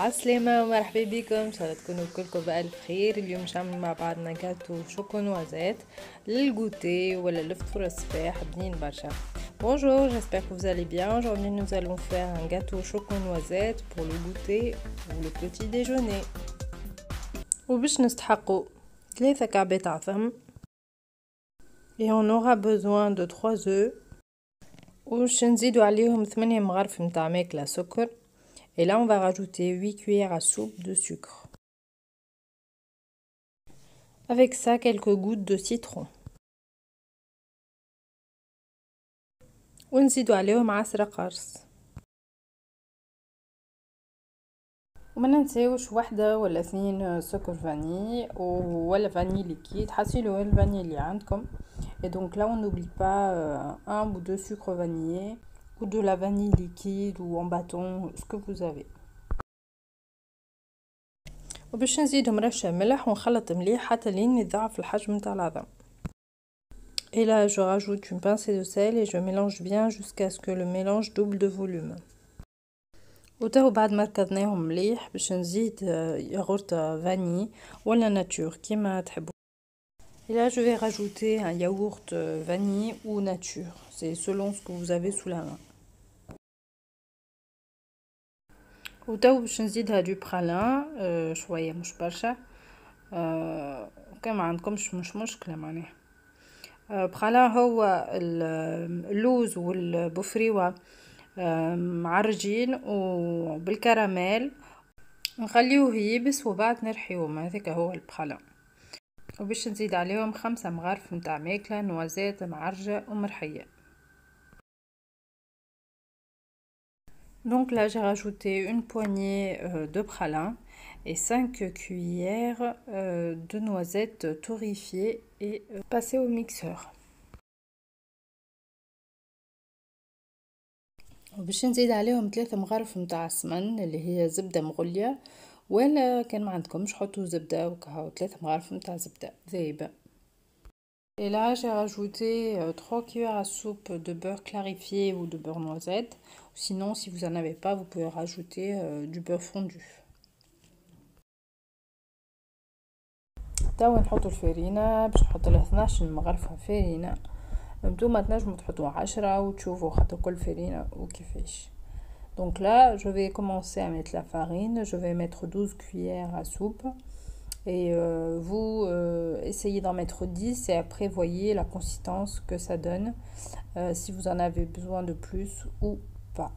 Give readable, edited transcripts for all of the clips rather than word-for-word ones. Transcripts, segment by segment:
عالسلامة ومرحبا بكم، ان شاء الله تكونوا كلكم بألف خير. اليوم باش نعمل مع بعضنا جاتو شوكو نوازيت للغوتي ولا لفطور الصباح بنين برشا. Bonjour, j'espère que vous allez bien. Aujourd'hui nous allons faire un gâteau choco noisette pour le goûter ou le petit déjeuner. وباش نستحقوا 3 كعبات عظم et on aura besoin de 3 œufs وش نزيدوا عليهم 8 مغارف متاع ماكلة سكر. Et là, on va rajouter 8 cuillères à soupe de sucre. Avec ça, quelques gouttes de citron. ونزيدوا عليهم 10 قرص. وما ننساوش 1 ولا 2 سكر فاني ولا فاني ليكيد، حصلوا الفاني اللي عندكم. Et donc là, on n'oublie pas 1 ou 2 sucres vanillés ou de la vanille liquide ou en bâton, ce que vous avez. وباش نزيد مرشة ملح ونخلط مليح حتى لين يضاعف الحجم نتاع العظم. Et là, je rajoute une pincée de sel et je mélange bien jusqu'à ce que le mélange double de volume. وتو بعد ما ركضناهم مليح باش نزيد ياغورت فاني ولا ناتور كيما تحبوا. Et là, je vais rajouter un yaourt vanille ou nature. C'est selon ce que vous avez sous la main. وتو باش نزيدها دو برالين شويه مش برشا. كما عندكمش مش مشكله معناها. برالين هو اللوز والبفريوه معرجين وبالكراميل، نخليوه يبس وبعد نرحيوه. هذاك هو البرالين. وباش نزيد عليهم 5 مغارف نتاع ماكله نوازات معرجه ومرحيه. Donc là, j'ai rajouté une poignée de pralin et 5 cuillères de noisettes torréfiées et passées au mixeur. وباش نزيد عليهم 3 مغارف نتاع السمن اللي هي زبدة مغلية، ولا كان ما عندكمش حطوا زبدة وكهو 3 مغارف نتاع زبدة ذايبة. Et là, j'ai rajouté 3 cuillères à soupe de beurre clarifié ou de beurre noisette. Sinon, si vous n'en avez pas, vous pouvez rajouter du beurre fondu. توا نحطوا الفرينة باش نحط لها 12 مغرفة فرينة. نتوما تنجموا تحطوا 10 وتشوفوا خاطر كل فرينة وكيفاش. Donc là, je vais commencer à mettre la farine. Je vais mettre 12 cuillères à soupe. Et vous essayez d'en mettre 10 et après voyez la consistance que ça donne, si vous en avez besoin de plus ou pas.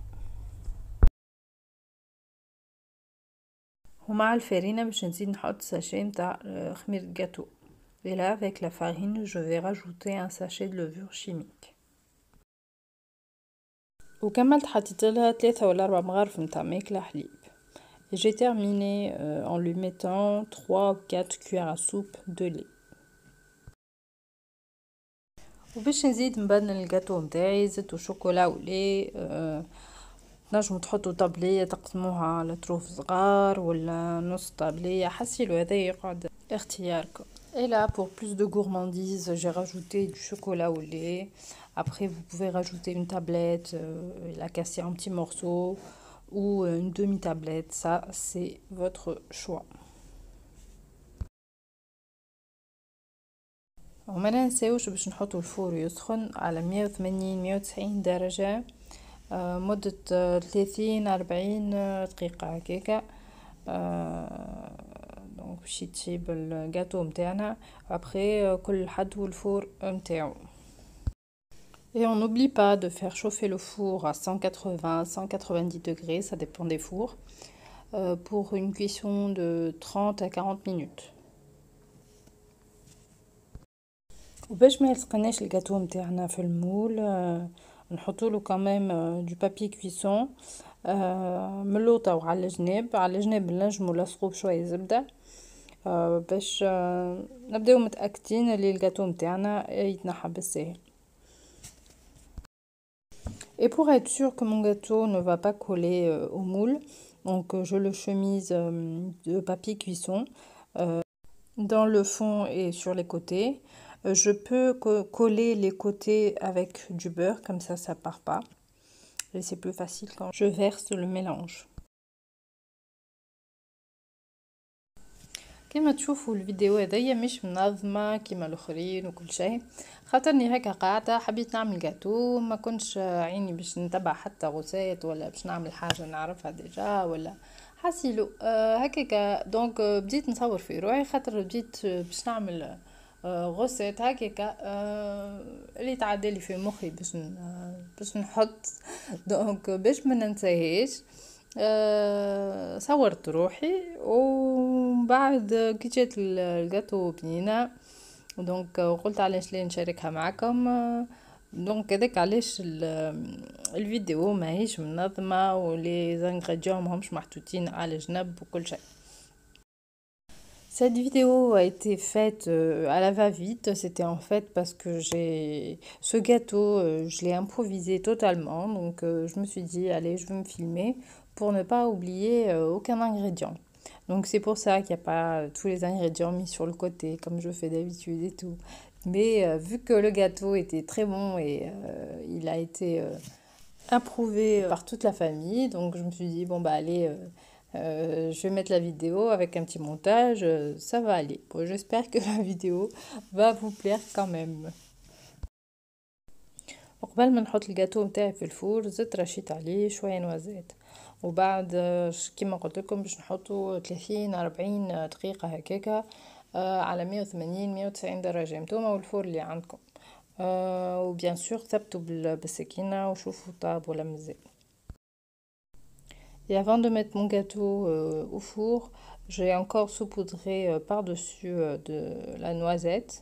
ومع الفرينة باش نزيد نحط ساشي نتاع خميرة جاتو. Et là, avec la farine, je vais rajouter un sachet de levure chimique. وكملت حطيت لها 3 ولا 4 مغارف نتاع ماكلة حليب. J'ai terminé en lui mettant 3 ou 4 cuillères à soupe de lait. وباش نزيد نبنن الجاتو نتاعي زيت وشوكولا ولي. تنجموا تحطوا طبلية تقسموها على طروف صغار ولا نص طبلية، حسيلو هذا يقعد اختياركم. Et là, pour plus de gourmandise, j'ai rajouté du chocolat au lait. Après, vous pouvez rajouter une tablette, la casser en petits morceaux ou une demi-tablette. Ça, c'est votre choix. وما ننساوش باش نحطوا الفور يسخن على 180-190 درجة مدة 30-40 دقيقة هكاكا. دونك باش يطيب الجاتو متاعنا. ابري كل حد والفور متاعو. Et on n'oublie pas de faire chauffer le four à 180-190 degrés, ça dépend des fours, pour une cuisson de 30 à 40 minutes. وباش ما يلصقناش الجاتو نتاعنا في المول، نحطوا له كمان دو بابي كويسون ملوطه وعلى الجناب. على الجناب نجموا نلصقوه بشويه زبده باش نبداو متاكدين اللي الجاتو نتاعنا يتنحى بالساهل. Et pour être sûr que mon gâteau ne va pas coller au moule, donc je le chemise de papier cuisson dans le fond et sur les côtés. Je peux coller les côtés avec du beurre, comme ça part pas. Et c'est plus facile quand je verse le mélange. كما تشوفوا الفيديو هذايا مش منظمه كما الاخرين وكل شيء، خاطرني هكا قاعده حبيت نعمل جاتو، ما كنتش عيني باش نتبع حتى غوسيت ولا باش نعمل حاجه نعرفها ديجا ولا حاسيلو هكاكا. دونك بديت نصور في روحي خاطر بديت باش نعمل غوسيت هكاكا اللي تعدى في مخي باش نحط دونك باش ما ننساهاش. صورت روحي ومن بعد كي جات الجاتو بنينه دونك قلت علاش لا نشاركها معكم. دونك هذاك علاش الفيديو ماهيش منظمه ولي زانغريديون ماهمش محطوطين على جنب وكل شيء. Cette vidéo a été faite à la va-vite, c'était en fait parce que ce gâteau, je l'ai improvisé totalement, donc je me suis dit allez je vais me filmer pour ne pas oublier aucun ingrédient. Donc c'est pour ça qu'il n'y a pas tous les ingrédients mis sur le côté comme je fais d'habitude et tout. Mais vu que le gâteau était très bon et il a été approuvé par toute la famille, donc je me suis dit bon bah allez... je vais mettre la vidéo avec un petit montage, ça va aller. Bon, j'espère que la vidéo va vous plaire quand même. وقبل ما نحط الجاتو نتاعي في الفور زدت رشيت عليه شويه نوازات، وبعد كيما قلت لكم باش نحطو 30-40 دقيقه هكاكا على 180-190 درجه نتوما والفور اللي عندكم. وبيان سور ثبتوا بالسكينه وشوفوا طاب ولا مزال. Et avant de mettre mon gâteau au four, j'ai encore saupoudré par-dessus de la noisette.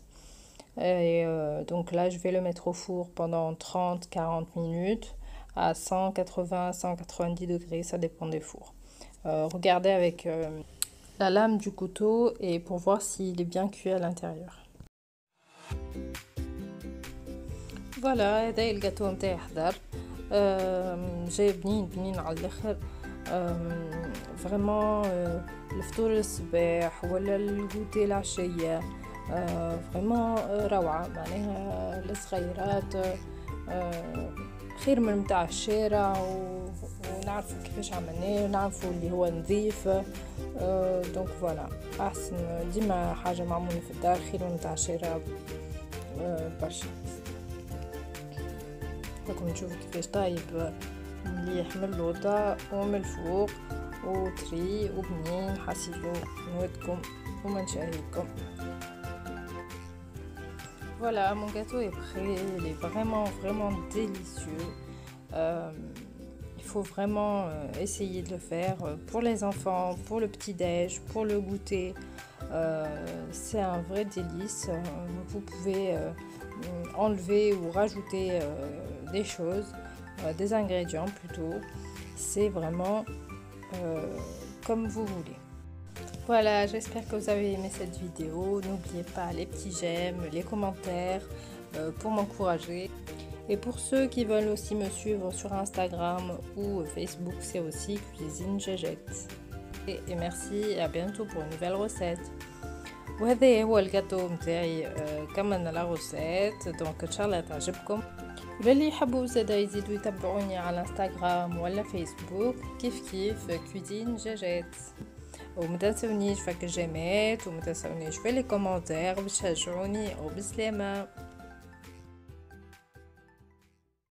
Et donc là, je vais le mettre au four pendant 30-40 minutes à 180-190 degrés, ça dépend des fours. Regardez avec la lame du couteau et pour voir s'il est bien cuit à l'intérieur. Voilà, هذا الجاتو نتاعي حضر، جاي بنين على الاخر. فريمون الفطور الصباح ولا الغوتي العشيه فريمون روعه، معناها الصغيرات خير من متاع الشارع ونعرفوا كيفاش عملناه ونعرفوا اللي هو نظيف. دونك فوالا احسن ديما حاجه معموله في الدار خير من متاع الشارع برشا. راكم تشوفوا كيفاش طايب مليح من اللوطة ومن الفوق وطري وبنين، حاسيلو نودكم ومن شاهيكم. Voilà, mon gâteau est prêt, il est vraiment délicieux. Il faut vraiment essayer de le faire pour les enfants, pour le petit-déj, pour le goûter. C'est un vrai délice. Vous pouvez enlever ou rajouter des choses, des ingrédients plutôt. C'est vraiment comme vous voulez. Voilà, j'espère que vous avez aimé cette vidéo. N'oubliez pas les petits j'aime, les commentaires pour m'encourager. Et pour ceux qui veulent aussi me suivre sur Instagram ou Facebook, c'est aussi Cuisine Jejette. Et merci et à bientôt pour une nouvelle recette. وهذا هو الجاتو متاعي كملنا لا غوسيت، دونك ان شاء الله تعجبكم. وللي يحبوا زادا يزيدوا يتبعوني على انستغرام ولا فيسبوك كيف كوزين جاجات، وما تنسونيش فك الجيمات وما تنسونيش في لي كومونتير باش تشجعوني. وبسلامه.